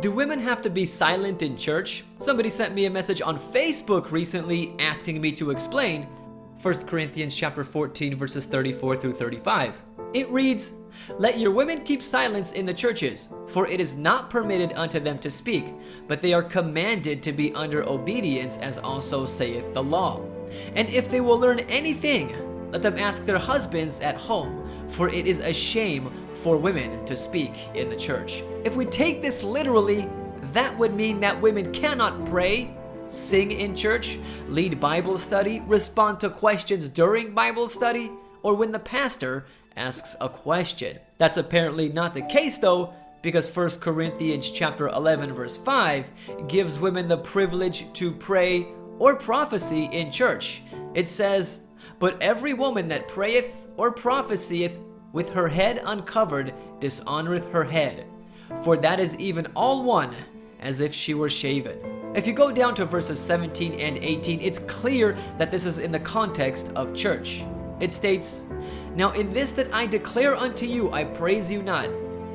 Do women have to be silent in church? Somebody sent me a message on Facebook recently asking me to explain 1 Corinthians chapter 14 verses 34 through 35. It reads, "Let your women keep silence in the churches, for it is not permitted unto them to speak, but they are commanded to be under obedience, as also saith the law. And if they will learn anything, let them ask their husbands at home, for it is a shame for women to speak in the church." If we take this literally, that would mean that women cannot pray, sing in church, lead Bible study, respond to questions during Bible study, or when the pastor asks a question. That's apparently not the case though, because 1 Corinthians chapter 11 verse 5 gives women the privilege to pray or prophecy in church. It says, "But every woman that prayeth or prophesieth with her head uncovered dishonoreth her head, for that is even all one, as if she were shaven." If you go down to verses 17 and 18, it's clear that this is in the context of church. It states, "Now in this that I declare unto you, I praise you not,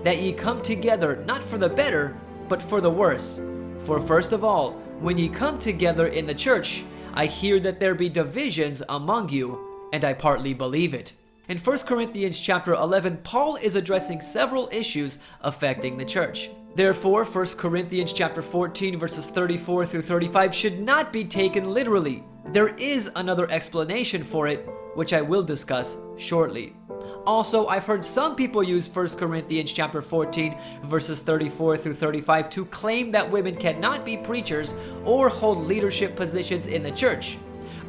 that ye come together not for the better, but for the worse. For first of all, when ye come together in the church, I hear that there be divisions among you, and I partly believe it." In 1 Corinthians chapter 11, Paul is addressing several issues affecting the church. Therefore, 1 Corinthians chapter 14 verses 34 through 35 should not be taken literally. There is another explanation for it, which I will discuss shortly. Also, I've heard some people use 1 Corinthians chapter 14 verses 34 through 35 to claim that women cannot be preachers or hold leadership positions in the church.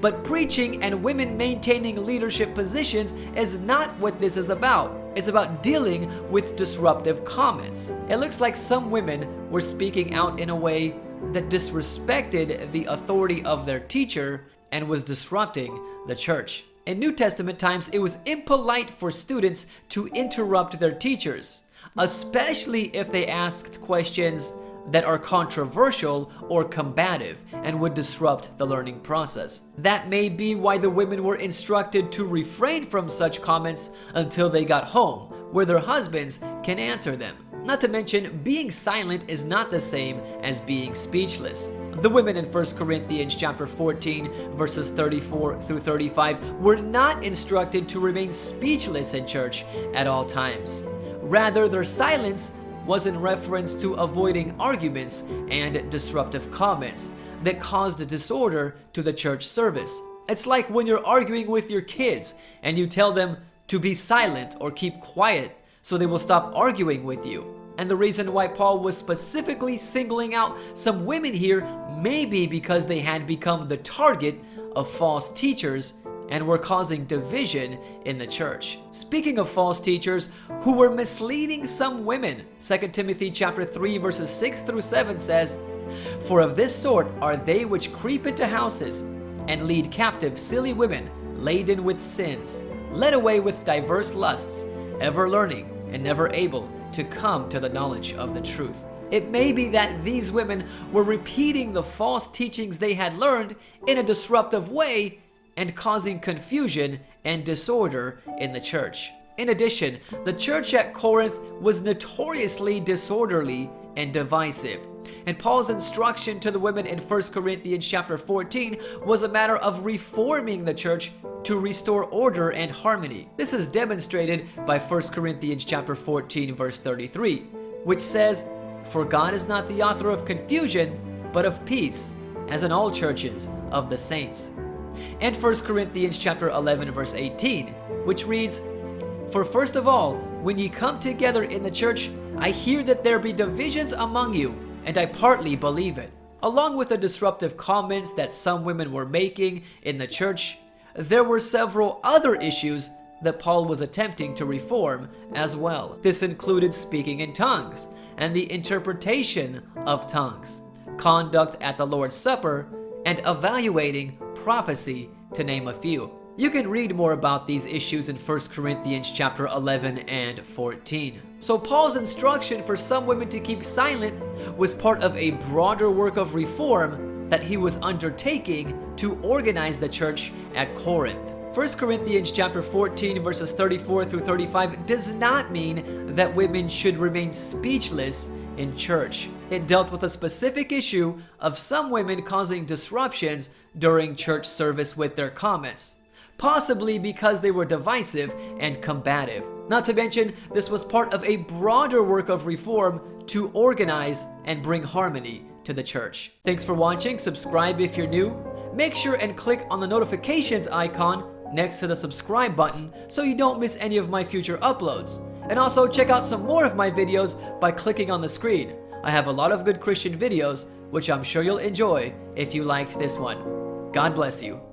But preaching and women maintaining leadership positions is not what this is about. It's about dealing with disruptive comments. It looks like some women were speaking out in a way that disrespected the authority of their teacher and was disrupting the church. In New Testament times, it was impolite for students to interrupt their teachers, especially if they asked questions that are controversial or combative and would disrupt the learning process. That may be why the women were instructed to refrain from such comments until they got home, where their husbands can answer them. Not to mention, being silent is not the same as being speechless. The women in 1 Corinthians chapter 14 verses 34 through 35 were not instructed to remain speechless in church at all times. Rather, their silence was in reference to avoiding arguments and disruptive comments that caused disorder to the church service. It's like when you're arguing with your kids and you tell them to be silent or keep quiet so they will stop arguing with you. And the reason why Paul was specifically singling out some women here may be because they had become the target of false teachers and were causing division in the church. Speaking of false teachers who were misleading some women, 2 Timothy chapter 3 verses 6 through 7 says, "For of this sort are they which creep into houses and lead captive silly women laden with sins, led away with diverse lusts, ever learning and never able to come to the knowledge of the truth." It may be that these women were repeating the false teachings they had learned in a disruptive way and causing confusion and disorder in the church. In addition, the church at Corinth was notoriously disorderly and divisive. And Paul's instruction to the women in 1 Corinthians chapter 14 was a matter of reforming the church to restore order and harmony. This is demonstrated by 1 Corinthians chapter 14 verse 33, which says, "For God is not the author of confusion, but of peace, as in all churches of the saints." And 1 Corinthians chapter 11 verse 18, which reads, "For first of all, when ye come together in the church, I hear that there be divisions among you, and I partly believe it." Along with the disruptive comments that some women were making in the church, there were several other issues that Paul was attempting to reform as well. This included speaking in tongues and the interpretation of tongues, conduct at the Lord's Supper, and evaluating prophecy, to name a few. You can read more about these issues in 1 Corinthians chapter 11 and 14. So Paul's instruction for some women to keep silent was part of a broader work of reform that he was undertaking to organize the church at Corinth. 1 Corinthians chapter 14 verses 34 through 35 does not mean that women should remain speechless in church. It dealt with a specific issue of some women causing disruptions during church service with their comments, possibly because they were divisive and combative. Not to mention, this was part of a broader work of reform to organize and bring harmony to the church. Thanks for watching. Subscribe if you're new. Make sure and click on the notifications icon next to the subscribe button so you don't miss any of my future uploads. And also check out some more of my videos by clicking on the screen. I have a lot of good Christian videos, which I'm sure you'll enjoy if you liked this one. God bless you.